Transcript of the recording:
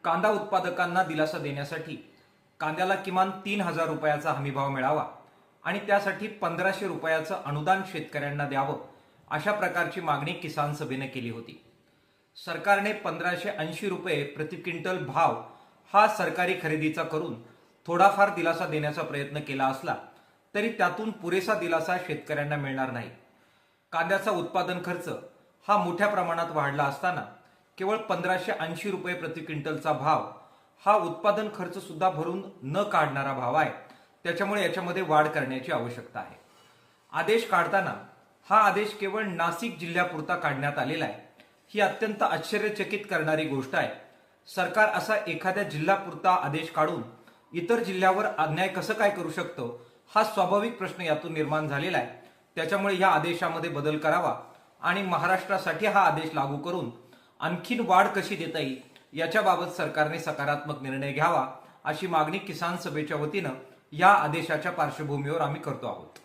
कांदा उत्पादकांना दिलासा देण्यासाठी कांद्याला किमान 3,000 रुपयाचा हमीभाव मिळावा आणि त्यासाठी 1,500 रुपयाचं अनुदान शेतकऱ्यांना द्यावं, अशा प्रकारची मागणी किसान सभेने केली होती. सरकारने 1,580 रुपये प्रति क्विंटल भाव हा सरकारी खरेदीचा करून थोडाफार दिलासा देण्याचा प्रयत्न केला असला तरी त्यातून पुरेसा दिलासा शेतकऱ्यांना मिळणार नाही. कांद्याचा उत्पादन खर्च हा मोठ्या प्रमाणात वाढला असताना केवळ 1,580 रुपये प्रति क्विंटलचा भाव हा उत्पादन खर्च सुद्धा भरून न काढणारा भाव आहे. त्याच्यामुळे याच्यामध्ये वाढ करण्याची आवश्यकता आहे. आदेश काढताना हा आदेश केवळ नाशिक जिल्ह्यापुरता काढण्यात आलेला आहे. ही अत्यंत आश्चर्यचकित करणारी गोष्ट आहे. सरकार असा एखाद्या जिल्ह्यापुरता आदेश काढून इतर जिल्ह्यावर अन्याय कसं काय करू शकतो, हा स्वाभाविक प्रश्न यातून निर्माण झालेला आहे. त्याच्यामुळे या आदेशामध्ये बदल करावा आणि महाराष्ट्रासाठी हा आदेश लागू करून आणखीन वाढ कशी देता येईल याच्याबाबत सरकारने सकारात्मक निर्णय घ्यावा, अशी मागणी किसान सभेच्या वतीनं या आदेशाच्या पार्श्वभूमीवर आम्ही करतो आहोत.